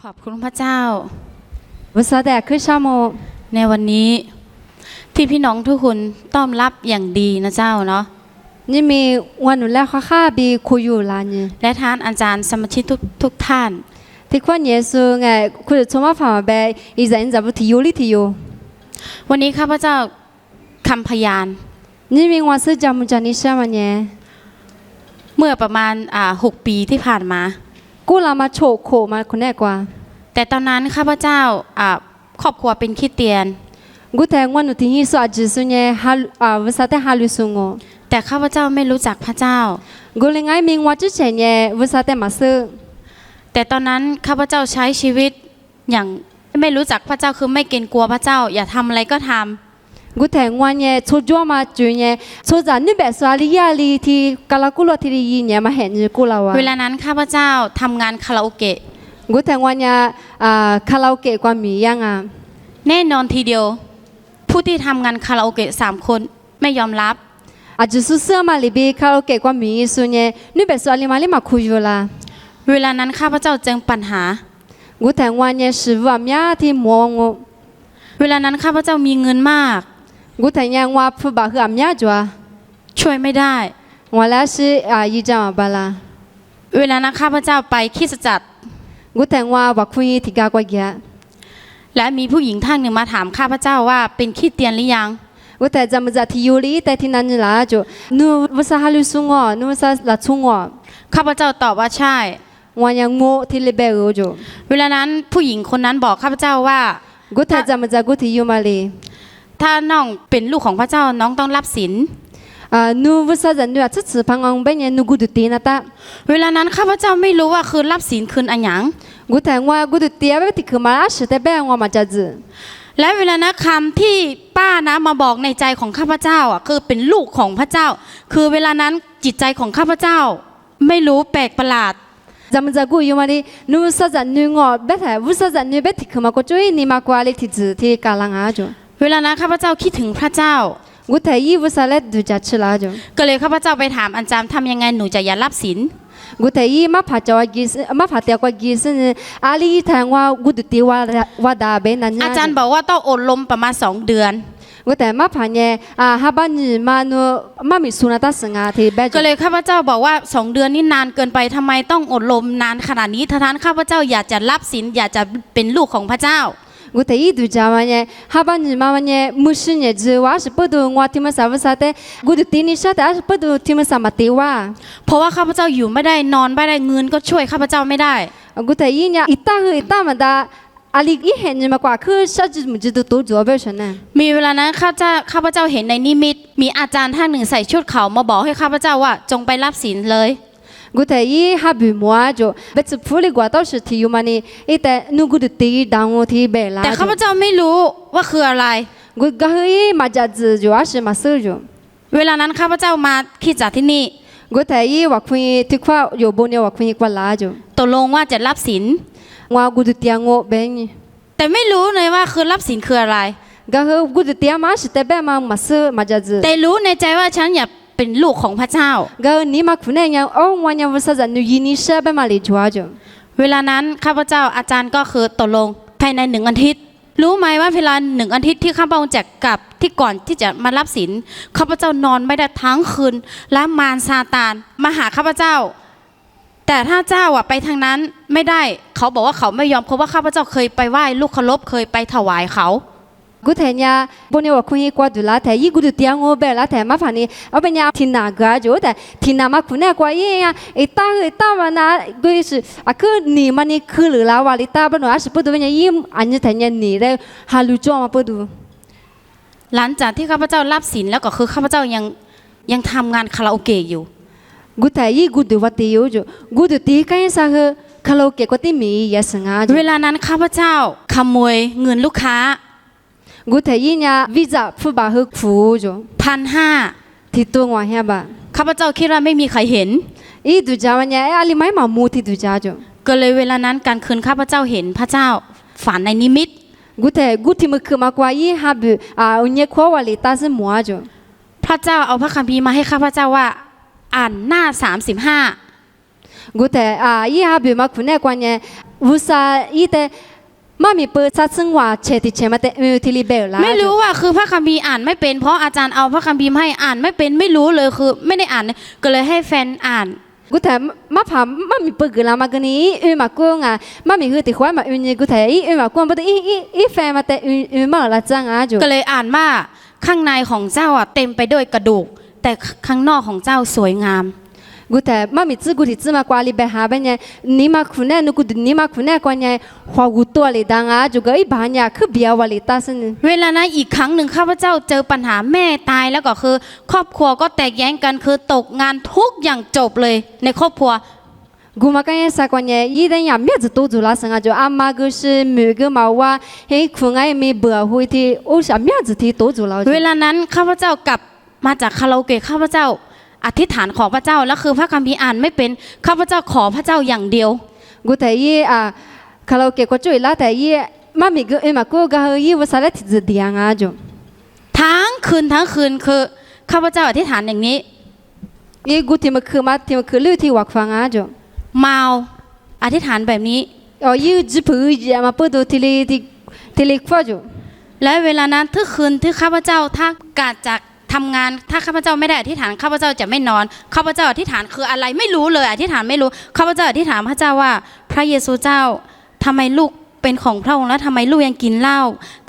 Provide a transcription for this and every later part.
ขอบคุณพระเจ้า不晓得คือชาโมในวันนี้ที่พี่น้องทุกคนต้อนรับอย่างดีนะเจ้าเนาะนี่มีวันนู้นแล้วข้าบีคุยอยู่ลานี่และท่านอาจารย์สมาชิกทุกท่านที่คนเยซูไงคุณชมว่าฝ่าไปอีจันจะบุที่อยู่ลิที่อยู่วันนี้ข้าพเจ้าคำพยานนี่มีวันสื่อจำมุจานิชามันเนี่ยเมื่อประมาณ6 ปีที่ผ่านมากูลามาโฉกโขมาคนแรกกว่าแต่ตอนนั้นข้าพเจ้าครอบครัวเป็นคริสเตียนกูแต่งวันนู้นที่ฮิสวาจิสุเนี่ยภาษาแต่ฮาลุสุงแต่ข้าพเจ้าไม่รู้จักพระเจ้ากูเลยไงมีวันจุดเฉยเนี่ยภาษาแต่มาซื้อแต่ตอนนั้นข้าพเจ้าใช้ชีวิตอย่างไม่รู้จักพระเจ้าคือไม่เกรงกลัวพระเจ้าอย่าทำอะไรก็ทำกูแต่งวันเนี่ยชั่วจ้วมาจุเนี่ยชั่วจากนี่แบบสวาลิยาลีที่กาลกุลที่ยีเนี่ยมาเห็นกูแล้วเวลานั้นข้าพเจ้าทำงานคาราโอเกะกูแต่งวันเนี่ยคาราโอเกะกว่ามียังแน่นอนทีเดียวผู้ที่ทำงานคาราโอเกะ3 คนไม่ยอมรับอาจจะสู้เสื้อมาลิบีคาราโอเกะกว่ามีส่วนเนี่ยนี่แบบสวาลิมาลิมาคุยอยู่ละเวลานั้นข้าพเจ้าเจอปัญหากูแต่งวันเนี่ยสิบวันยาที่มองเวลานั้นข้าพเจ้ามีเงินมากกูแต่งยังว่าผู้บ่าวคืออัมยาจัวช่วยไม่ได้วันละสิยี่จามบาลาเวลานั้นข้าพเจ้าไปคริสตจักรกูแต่งว่าวักคุยที่กากว่าแกและมีผู้หญิงท่านหนึ่งมาถามข้าพเจ้าว่าเป็นคริสเตียนหรือยังกูแต่จำจะที่ยูริแต่ที่นั่นละจูนูภาษาฮาลุสุงนูภาษาละชุงข้าพเจ้าตอบว่าใช่วันยังโง่ที่เลเบลจูเวลานั้นผู้หญิงคนนั้นบอกข้าพเจ้าว่ากูแต่จำจะกูที่ยูมาลีถ้าน้องเป็นลูกของพระเจ้าน้องต้องรับศีลนูภาษาจันทร์จะสื่อพังองเป็นยังนูกูดุตีนะตาเวลานั้นข้าพเจ้าไม่รู้ว่าคือรับศีลคืนอันยังกูแต่ว่ากูดุตีแบบที่คือมาอาศัยแต่แบบว่ามาจัดและเวลานั้นคำที่ป้านะมาบอกในใจของข้าพเจ้าคือเป็นลูกของพระเจ้าคือเวลานั้นจิตใจของข้าพเจ้าไม่รู้แปลกประหลาดจำจะกูอยู่มาดินูภาษาจันทร์แบบแต่ภาษาจันทร์แบบที่คือมาก็ช่วยนี่มากกว่าเลยที่กาลังอาจูเวลานั้นข้าพเจ้าคิดถึงพระเจ้ากูแต่ยี่ภาษาเล็ดดูจัดชลาจูก็เลยข้าพเจ้าไปถามอาจารย์ทำยังไงหนูจะอย่ารับศีลกูแต่ยี่มาผ่าจอกิสมาผ่าเตียกว่ากิสอาลีแทงว่ากูดุตีว่าดาเบนันอาจารย์บอกว่าต้องอดลมประมาณ2 เดือนกูแต่มาผ่าเนี่ยฮับันมาโนมามีสุนัตสังอาที่เบจก็เลยข้าพเจ้าบอกว่า2 เดือนนี่นานเกินไปทำไมต้องอดลมนานขนาดนี้ท่านข้าพเจ้าอยากจะรับศีลอยากจะเป็นลูกของพระเจ้ากูแต่ยี่ดูจามันเนี่ยฮับันมาเนี่ยมุสเนี่ยจะว่าสิปดูว่าที่มันสาวสาวแต่กูดูตีนิชาแต่สิปดูที่มันสามาตีว่าเพราะว่าข้าพเจ้าอยู่ไม่ได้นอนไม่ได้เงินก็ช่วยข้าพเจ้าไม่ได้กูแต่ยี่เนี่ยอิตามันได้อาลีอีเห็นมากกว่าคือชาจิมุจิตตัวจัวเบชนะมีเวลานั้นข้าพเจ้าเห็นในนิมิตมีอาจารย์ท่านหนึ่งใส่ชุดขาวมาบอกให้ข้าพเจ้าว่าจงไปรับศีลเลยกูแต่ยี่ฮับบิมัวจูเบสฟูลิกว่าต้องสุดที่ยูมานีอีแต่นูกูดูตีดังที่เบลาแต่ข้าพเจ้าไม่รู้ว่าคืออะไรกูก็เฮ้ยมาจัดจูอาชิมาซื้อจูเวลานั้นข้าพเจ้ามาคิดจากที่นี่กูแต่ยี่ว่าคุยที่ว่าอยู่บนเนี่ยว่าคุยกว่าลาจูตกลงว่าจะรับศีลว่ากูดูตีงโง่เบงแต่ไม่รู้เลยว่าคือรับศีลคืออะไรก็คือกูดูตีมาสิแต่แบบมาซื้อมาจัดแต่รู้ในใจว่าฉันอยากเป็นลูกของพระเจ้าก็นี่มาคุณเนี่ยยังวันยังภาษาจันทร์ยูนิเช่แบบมาเลยจัวจูเวลานั้นข้าพเจ้าอาจารย์ก็คือตกลงภายใน1 อาทิตย์รู้ไหมว่าเวลา1 อาทิตย์ที่ข้าพเจ้าจะกลับที่ก่อนที่จะมารับศีลข้าพเจ้านอนไม่ได้ทั้งคืนและมารซาตานมาหาข้าพเจ้าแต่ถ้าเจ้าไปทางนั้นไม่ได้เขาบอกว่าเขาไม่ยอมเพราะว่าข้าพเจ้าเคยไปไหว้ลูกเคารพเคยไปถวายเขากูแต่เนี่ยบนเนี่ยว่าคุยกว่าดูแลแต่ยี่กูดูเตียงโง่เบลแต่มาฝันนี่เอาเป็นยังที่นากาจูแต่ที่นามาคุณเนี่ยกว่ายี่อ่ะไอ้ตามันนะกูสิคือนี่มันนี่คือหรือละว่าลิตาบ้านหนูอาจจะพูดเป็นยังยี่อันนี้แต่เนี่ยนี่เลยฮาลูจ้ามาพูดดูหลังจากที่ข้าพเจ้ารับศีลแล้วก็คือข้าพเจ้ายังทำงานคาราโอเกะอยู่กูแต่ยี่กูดูว่าตีอยู่จูกูดูตีกันยังสักคาราโอเกะก็ตีมีเยสงาเวลานั้นข้าพเจ้าขโมยเงินลูกค้ากูแต่ยี่เนี่ยวิจาผู้บ่าวคือฟูจู1,500ที่ตัวงอเฮียบ่ข้าพเจ้าคิดว่าไม่มีใครเห็นอีดูจ้าวันเนี่ยอาลีไม่มามูที่ดูจ้าจูก็เลยเวลานั้นการคืนข้าพเจ้าเห็นพระเจ้าฝันในนิมิตกูแต่กูที่มันคือมากกว่ายี่ฮับอุญญควาวลิตาสมัวจูพระเจ้าเอาพระคัมภีร์มาให้ข้าพเจ้าว่าอ่านหน้า35 กูแต่ยี่หาบิวมาคุณเนี่ยกว่าเนี่ยวุษาอีแต่มามีเปิดซัดซึ่งว่าเชติเชมาแต่ทิลิเบลละ ไม่รู้ว่าคือพระคัมภีร์อ่านไม่เป็นเพราะอาจารย์เอาพระคัมภีร์มาให้อ่านไม่เป็นไม่รู้เลยคือไม่ได้อ่านก็เลยให้แฟนอ่าน กูแต่มาผ่ามามีเปิดกันละมากันนี้มากูงอ่ะมามีคือติขวามาเนี่ยกูแต่มากูมาแต่แฟนมาแต่มาละจังอ่ะจู ก็เลยอ่านว่าข้างในของเจ้าอ่ะเต็มไปด้วยกระดูก แต่ข้างนอกของเจ้าสวยงาม กูแต่มามีกูที่มากว่าลิเบหาเป็นเนี่ยนี่มาคุณเนี่ยกูนี่มาคุณเนี่ยกว่าเนี่ยหัวกูตัวเลยดังอ่ะจูก็บ้านเนี่ยคือเบียววันเลยตาสน เวลานั้นอีกครั้งหนึ่งข้าพเจ้าเจอปัญหาแม่ตายแล้วก็คือ ครอบครัวก็แตกแยกกันคือตกงานทุกอย่างจบเลยในครอบครัว กูมากันยังสักวันเนี่ยยี่ได้ยังไม่จะตัวจุฬาสังอาจูอามาก็是每个嘛ว่าเฮ้ยคุณไงมีเบื่อหุยที่โอ้ฉันไม่จะที่ตัวจุฬา เวลานั้นข้าพเจ้ากลับมาจากคาราโอเกะข้าพเจ้าอธิษฐานขอพระเจ้าแล้วคือพระคัมภีร์อ่านไม่เป็นข้าพเจ้าขอพระเจ้าอย่างเดียว กูแต่ยี่คาราโอเกะก็จุยละแต่ยี่มามีก็มากูก็เฮ้ยว่าสักที่จะเดียงอาจู ทั้งคืนคือข้าพเจ้าอธิษฐานอย่างนี้ ยี่กูที่มาคือลือที่วักฟังอาจู เมาอธิษฐานแบบนี้ อ๋อยี่จีบยี่มาเปิดดูที่เฟ้าจู และเวลานั้นทุกคืนที่ข้าพเจ้าถ้ากาดจากทำงานถ้าข้าพเจ้าไม่ได้อธิษฐานข้าพเจ้าจะไม่นอนข้าพเจ้าอธิษฐานคืออะไรไม่รู้เลยอธิษฐานไม่รู้ข้าพเจ้าอธิษฐานพระเจ้าว่าพระเยซูเจ้าทำไมลูกเป็นของพระองค์แล้วทำไมลูกยังกินเหล้า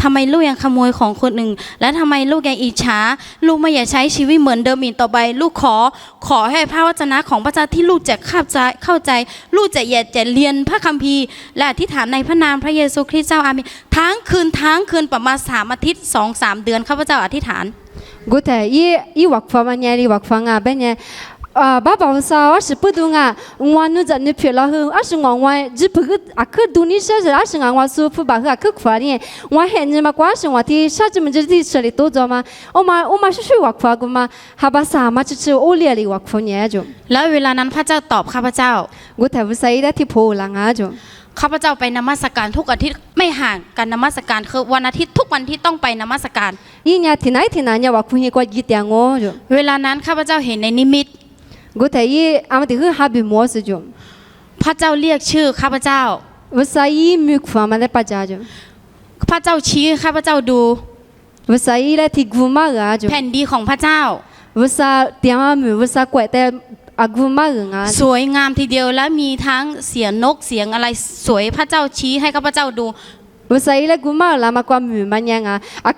ทำไมลูกยังขโมยของคนอื่นและทำไมลูกยังอิจฉาลูกไม่อยากใช้ชีวิตเหมือนเดิมอีกต่อไปลูกขอให้พระวจนะของพระเจ้าที่ลูกจะเข้าใจลูกจะอยากจะเรียนพระคัมภีร์และอธิษฐานในพระนามพระเยซูคริสต์เจ้าอาเมนทั้งคืนประมาณ3 อาทิตย์ 2-3 เดือนข้าพเจ้าอธิษฐาน กูแต่ยี่วักฟังมันเนี่ยวักฟังเป็นเนี่ยบ้าบ่าวสาว是不懂啊我nu在那偏了后是我只不过去读你说是我舒服吧去快点我现在嘛关是我的啥子么子的这里多着嘛我嘛是学วักฟังกูมาหาภาษามาจะโอเลียลิวักฟังเนี่ยจู แล้วเวลานั้นพระเจ้าตอบข้าพเจ้า กูแต่ภาษาได้ที่โพลังอ่ะจู ข้าพเจ้าไปนมัสการทุกอาทิตย์ไม่ห่างกันนมัสการคือวันอาทิตย์ทุกวันที่ต้องไปนมัสการ ยี่เนี่ยที่ไหนเนี่ยวักฟังก็ยี่เตียงอ๋อจู เวลานั้นข้าพเจ้าเห็นในนิมิต กูแต่ยี่อามาที่คือฮาบิมัวสิจู พระเจ้าเรียกชื่อข้าพเจ้า ภาษายี่มีความมันได้ปัจจัยจู พระเจ้าชี้ให้ข้าพเจ้าดู ภาษายี่ได้ที่กูมาอ่ะจู แผ่นดินของพระเจ้า ภาษาเตียงอ่ะมือภาษากวยแต่กูมาอ่ะ สวยงามทีเดียวและมีทั้งเสียงนกเสียงอะไรสวยพระเจ้าชี้ให้ข้าพเจ้าดู ภาษายี่ได้กูมาละมากกว่ามือมันยัง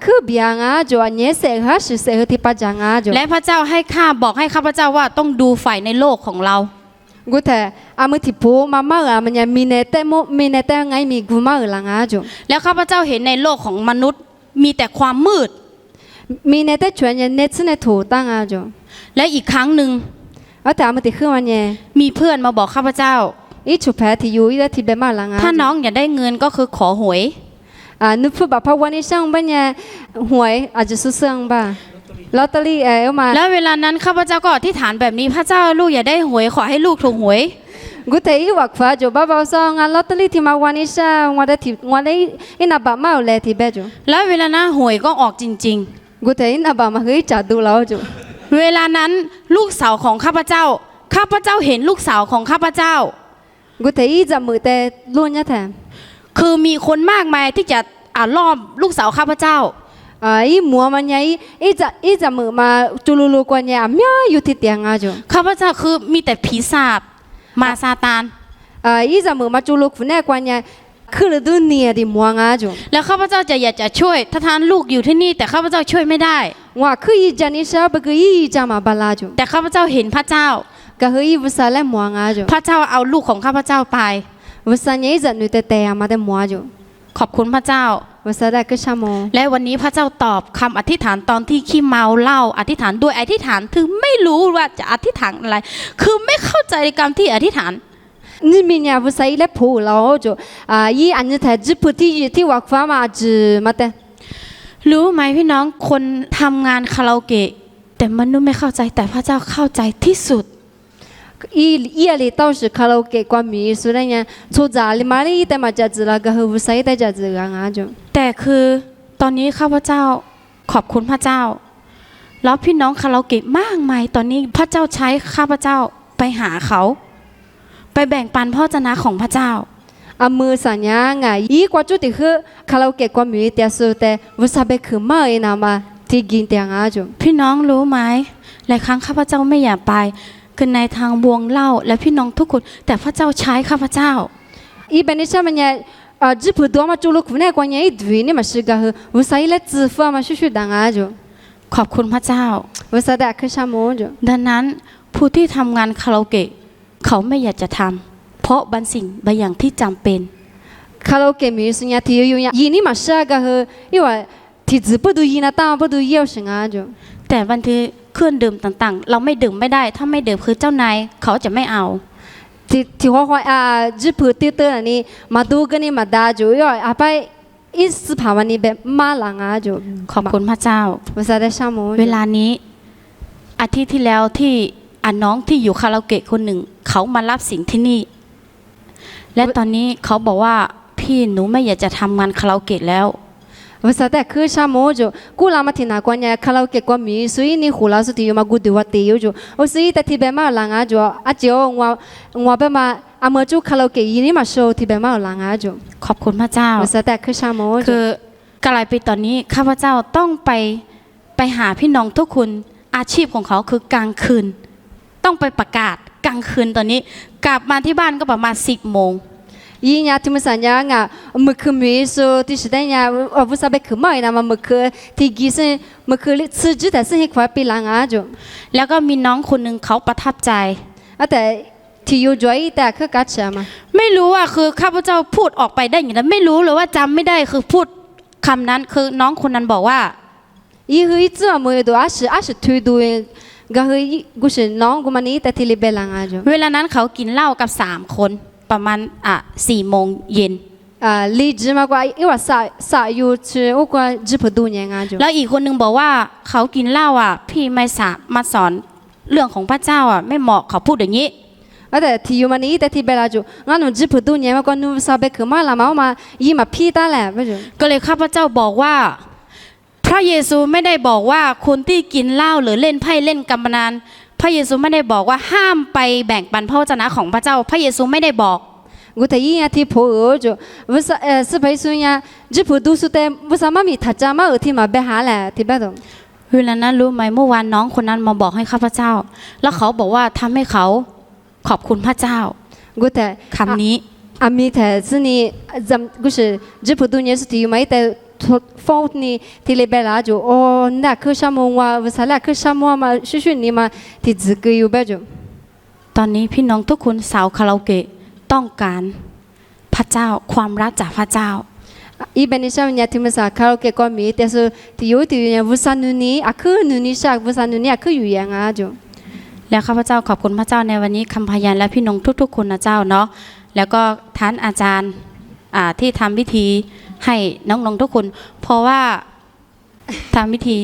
คือเบียงจูอันนี้เสียหาสิเสียที่ปัจจัยจู และพระเจ้าให้ข้าบอกให้ข้าพเจ้าว่าต้องดูฝ่ายในโลกของเรา กูแต่อามือที่พูมามันยังมีในแต่ไงมีกูมาละจู แล้วข้าพเจ้าเห็นในโลกของมนุษย์มีแต่ความมืด มีในแต่ชวนยังเนตในถูตั้งจู และอีกครั้งหนึ่ง แต่อามือที่คือมันยัง มีเพื่อนมาบอกข้าพเจ้า อีชุบแพ้ที่อยู่อีที่เบมาละ ถ้าน้องอยากได้เงินก็คือขอหวย นึกพูดแบบพวันนี้ช่างบ้านเนี่ยหวยอาจจะซื้อเสื่องบ้าลอตเตอรี่เอามา แล้วเวลานั้นข้าพเจ้าก็อธิษฐานแบบนี้พระเจ้าลูกอยากได้หวยขอให้ลูกถูกหวย กูแต่อีวักฟ้าจูบ้าซองลอตเตอรี่ที่มาวันนี้ช่างวันได้อินาบามาเลยที่เบจู แล้วเวลานั้นหวยก็ออกจริง กูแต่อินาบามาเฮ้ยจัดดูแล้วจู ๆ เวลานั้นลูกสาวของข้าพเจ้าเห็นลูกสาวของข้าพเจ้า กูแต่อีจะมือแต่ล้วนเนี่ยแทน คือมีคนมากมายที่จะล้อมลูกสาวข้าพเจ้า อีมัวมันยังอีจะมือมาจูลูกวนเนี่ยมีอยู่ที่เตียงจู ข้าพเจ้าคือมีแต่ผีสาบมาซาตาน อีจะมือมาจูลูกคนเนี่ยกวนเนี่ยคือฤดูเนี่ยดิมัวจู แล้วข้าพเจ้าจะอยากจะช่วยถ้าทานลูกอยู่ที่นี่แต่ข้าพเจ้าช่วยไม่ได้ ว่าคืออีจันนี่ชอบก็อีจะมาบาลาจู แต่ข้าพเจ้าเห็นพระเจ้า ก็เฮ้ยภาษาและมัวจู พระเจ้าเอาลูกของข้าพเจ้าไป ภาษาเนี่ยจะนึกแต่มาแต่มัวจู ขอบคุณพระเจ้า ภาษาได้ก็ชาโม และวันนี้พระเจ้าตอบคำอธิษฐานตอนที่ขี้เมาเหล้าอธิษฐานด้วยอธิษฐานถึงไม่รู้ว่าจะอธิษฐานอะไร คือไม่เข้าใจในการที่อธิษฐาน นี่มีเนี่ยภาษาอีเล็บผูเราจูอีอันนี้แต่จิพุที่วักฟ้ามาจีมาแต่ รู้ไหมพี่น้องคนทำงานคาราโอเกะแต่มนุษย์ไม่เข้าใจแต่พระเจ้าเข้าใจที่สุด อีอะไรต้อง是卡拉 OK 关于虽然呢出家里嘛里แต่มาจะจีละก็คือภาษาได้จะจีกันจู แต่คือตอนนี้ข้าพเจ้าขอบคุณพระเจ้า แล้วพี่น้องคาราโอเกะมากมายตอนนี้พระเจ้าใช้ข้าพเจ้าไปหาเขา ไป ไปแบ่งปันพระวจนะของพระเจ้า อามือสัญญางาอีกว่าจุดที่คือคาราโอเกะกว่ามีแต่สุดแต่วุษาเบคือมาเองนะมาที่กินเตียงอาจุ พี่น้องรู้ไหมหลายครั้งข้าพเจ้าไม่อยากไปคือในทางวงเล่าและพี่น้องทุกคนแต่พระเจ้าใช้ข้าพเจ้า อีเป็นนิสัยมันเนี่ยจิพุตัวมาจุลุกเนี่ยกว่าเนี่ยอีดวินี่มาสิกะคือวุษาอีเล็ดจืฟ้ามาชุดๆดังอาจุ ขอบคุณพระเจ้า วุษาได้คือชาโมจุ ดังนั้นผู้ที่ทำงานคาราโอเกะเขาไม่อยากจะทำเพราะบางสิ่งบางอย่างที่จำเป็น คาราโอเกะมีสิ่งที่อยู่ยีนี่มาสิกะคืออีว่าที่จิพุดูยีน่ะตามพุดูเยี่ยวสิงอาจุ แต่บางทีเครื่องดื่มต่างๆ เราไม่ดื่มไม่ได้ถ้าไม่ดื่มคือเจ้านายเขาจะไม่เอา ที่ว่าจิพุติเตอร์นี่มาดูกันนี่มาด่าจุอีว่าอาไปอีสภาวะนี้แบบมาหลังอาจุ ขอบคุณพระเจ้า วุษาได้ชาโม เวลานี้อาทิตย์ที่แล้วที่น้องที่อยู่คาราโอเกะคนหนึ่ง เขามารับสิ่งที่นี่ และตอนนี้เขาบอกว่าพี่หนูไม่อยากจะทำงานคาราโอเกะแล้ว วุษาได้คือชาโมจุกูลามาที่นากว่าเนี่ยคาราโอเกะกว่ามีสุยนี่หูลาสุดที่อยู่มากูดูว่าตีอยู่จุโอ้สุยแต่ที่แบบมาหลังอาจุอาเจียวงัวแบบมาอามาจุคาราโอเกะยีนี่มาโชว์ที่แบบมาหลังอาจุ ขอบคุณพระเจ้า วุษาได้คือชาโมจุ คือกลายไปตอนนี้ข้าพเจ้าต้องไปหาพี่น้องทุกคนอาชีพของเขาคือกลางคืน ต้องไปประกาศกลางคืนตอนนี้กลับมาที่บ้านก็ประมาณ10 โมง ยีเนี่ยที่มันสัญญางะมือคือมีสุที่สุดเนี่ยวุษาเบคือไม่นะมามือคือที่กินมือคือซื้อจุดแต่ซื้อให้ควายปีหลังอาจุ แล้วก็มีน้องคนหนึ่งเขาประทับใจ แต่ที่อยู่จ่อยแต่คือกัดเชื่อมา ไม่รู้ว่าคือข้าพเจ้าพูดออกไปได้อย่างนั้นไม่รู้เลยว่าจำไม่ได้คือพูดคำนั้นคือน้องคนนั้นบอกว่า อีคืออีตัวมือดูอาชทุยดูก็คือกูสิน้องกูมันนี่แต่ที่ลิเบลังอาจุ เวลานั้นเขากินเหล้ากับ3 คนประมาณ4 โมงเย็น ลีจิมากว่าอีว่าสาอยู่ชื่อว่าจิพดูเนี่ยอาจุ แล้วอีกคนนึงบอกว่าเขากินเหล้าพี่ไม่สามมาสอนเรื่องของพระเจ้าไม่เหมาะเขาพูดอย่างนี้ แต่ที่อยู่มันนี่แต่ที่เบลาจุงั้นหนูจิพดูเนี่ยมากว่าหนูสาเบคือมาละมายี่มาพี่ตาแหละไม่จุ ก็เลยข้าพเจ้าบอกว่า พระเยซูไม่ได้บอกว่าคนที่กินเหล้าหรือเล่นไพ่เล่นการพนันพระเยซูไม่ได้บอกว่าห้ามไปแบ่งปันพระวจนะของพระเจ้า พระเยซูไม่ได้บอก กูแต่ยี่ที่พูดจุวุษาสไปซุเนี่ยจิพดูสุดแต่วุษามามีทัจจามาที่มาเบหาแหละที่แบบนั้น เวลานั้นรู้ไหมเมื่อวานน้องคนนั้นมาบอกให้ข้าพเจ้า แล้วเขาบอกว่าทำให้เขาขอบคุณพระเจ้า กูแต่ คำนี้ อามีแต่สิ่งนี้จำกูสิจิพดูเนี่ยสุดที่อยู่ไหมแต่ฟอดนี่ที่เลเบลาจูโอ้น่าคือชามัววุษาละคือชามัวมาชุนี่มาที่จึกอยู่แบบจู ตอนนี้พี่น้องทุกคนสาวคาราโอเกะต้องการพระเจ้าความรักจากพระเจ้า อีเป็นนิสัยเนี่ยที่มันสาคาราโอเกะก็มีแต่สุดที่อยู่ที่เนี่ยวุษานุนี่อะคือนุนี่ชักวุษานุนี่อะคืออยู่ยังอ่ะจู แล้วข้าพเจ้าขอบคุณพระเจ้าในวันนี้คำพยานและพี่น้องทุกๆคนนะเจ้าเนาะแล้วก็ท่านอาจารย์ที่ทำพิธีให้น้องๆทุกคน เพราะว่าทำพิธี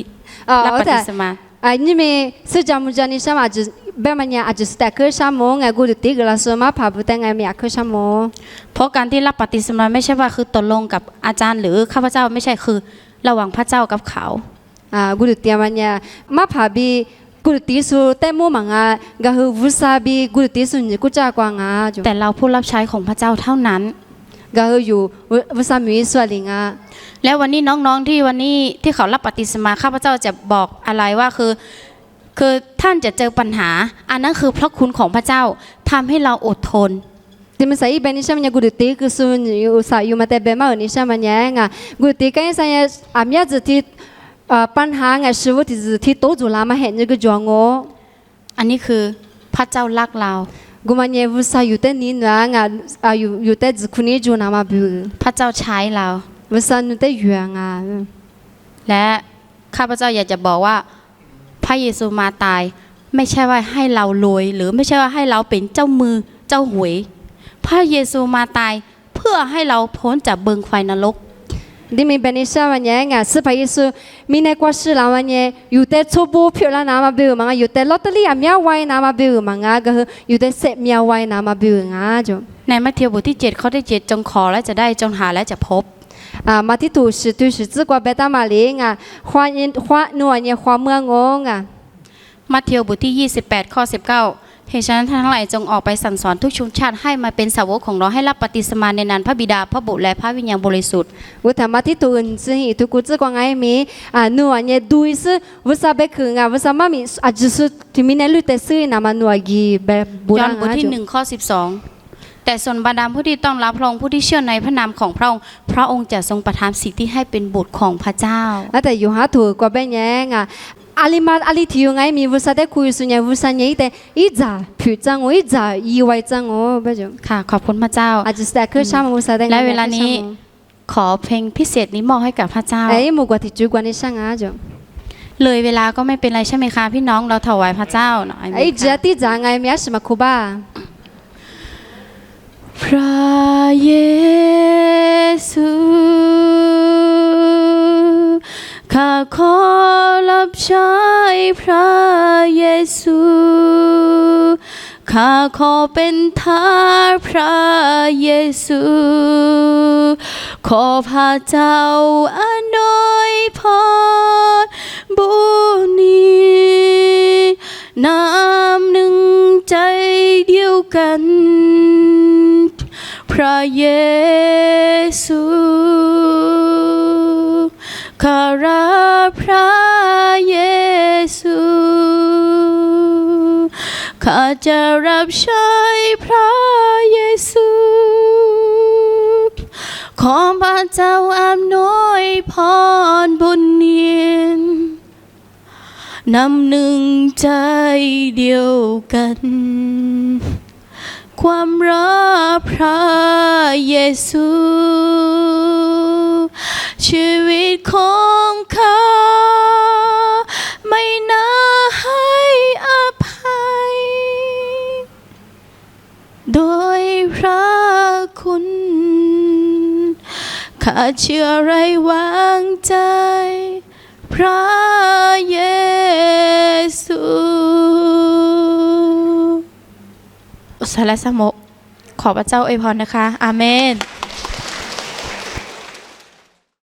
รับปฏิสมา นี่มีสุจามุจานิชามาจูแบบมันเนี่ยอาจจะแต่คือชามัวไงกูดูตีกลาสมาพาบุตรไงมีอะคือชามัว เพราะการที่รับปฏิสมาไม่ใช่ว่าคือตกลงกับอาจารย์หรือข้าพเจ้าไม่ใช่คือระหว่างพระเจ้ากับเขา กูดูตีมันเนี่ยมาพาบีกูดูตีสุแต่มัวมังอ่ะก็คือวุษาบีกูดูตีสุนี่กูจะกว่างอ่ะจู แต่เราผู้รับใช้ของพระเจ้าเท่านั้น ก็คืออยู่วุษามีส่วนลิงอ่ะ แล้ววันนี้น้องๆที่วันนี้ที่เขารับปฏิสมาข้าพเจ้าจะบอกอะไรว่าคือท่านจะเจอปัญหา อันนั้นคือพระคุณของพระเจ้าทำให้เราอดทน ที่มันใส่เป็นนิชามันกูดูตีคือสุนอยู่สายอยู่มาแต่เบมานิชามันเนี่ยไงกูตีกันใส่อามีจะที่ปัญหาไงชีวิตที่โตจุลามาเห็นนี่ก็จวงอ อันนี้คือพระเจ้ารักเรา กูมันเนี่ยวุษาอยู่แต่นี้นะไงอยู่แต่จุคนนี้จูนามาบิว พระเจ้าใช้เรา วุษาอยู่แต่อยู่ไง และข้าพเจ้าอยากจะบอกว่าพระเยซูมาตายไม่ใช่ว่าให้เรารวยหรือไม่ใช่ว่าให้เราเป็นเจ้ามือเจ้าหวยพระเยซูมาตายเพื่อให้เราพ้นจากเบิงไฟนรก ดิมีเป็นนิชามันเนี่ยไงสไปซูมีในกว่าสิลามันเนี่ยอยู่แต่ชบูเพียวละนามาบิวมังอยู่แต่ลอตเตอรี่มีไว้นามาบิวมังก็คืออยู่แต่เสพมีไว้นามาบิวงาจู ในมัทธิวบทที่7ข้อที่7จงขอและจะได้จงหาและจะพบ มาที่ถูสิตุสิจิกว่าเบตามาลีงาควานัวเนี่ยควาเมืองงง มัทธิวบทที่28ข้อ19 เหตุฉะนั้นท่านทั้งหลายจงออกไปสั่งสอนทุกชนชาติให้มาเป็นสาวกของเราให้รับปฏิสมาในนามพระบิดาพระบุตรและพระวิญญาณบริสุทธิ์ 我他妈的都恩之意，都估计光爱米啊，努啊也都是为啥被坑啊？为啥妈咪啊？就是ที่มีในลุแต่ซื้อนามานัวกีแบบโบ ยอ รา ห์น ณ บทที่1ข้อ12แต่ส่วนบรรดาผู้ที่ต้อนรับพระองค์ผู้ที่เชื่อในพระนามของพระองค์พระองค์จะทรงประทานสิ่งที่ให้เป็นบุตรของพระเจ้า 啊，แต่อยู่หาถูกกว่าเป็นยังอ่ะอาลิมาอาลิที่ยังไงมีวุษาได้คุยสุญญาวุษาเนี่ยแต่อีจ่าผิวจังโออีจ่าอีไว้จังโอไปจ้ะ ค่ะขอบคุณพระเจ้า อาจจะแต่คือชามวุษาได้ และเวลานี้ขอเพลงพิเศษนี้มอบให้กับพระเจ้า ไอ้หมู่กว่าที่จุกว่านี่ช่างอ่ะจ้ะ เลยเวลาก็ไม่เป็นไรใช่ไหมคะพี่น้องเราถวายพระเจ้าหน่อย ไอ้เจ้าที่จ่าไงมีอะไรมาคุบ้า พระเยซูข้าขอรับใช้พระเยซูข้าขอเป็นทาสพระเยซูขอพระเจ้าอนวยพรบุญนี้น้ำหนึ่งใจเดียวกันพระเยซูข้ารับพระเยซูข้าจะรับใช้พระเยซูขอพระเจ้าอำนวยพรบุญเนียนนำหนึ่งใจเดียวกันความรักพระเยซูชีวิตของเขาไม่น่าให้อภัยโดยพระคุณข้าเชื่อไรวางใจพระเยซูสารสมกขอพระเจ้าอวยพรนะคะอาเมน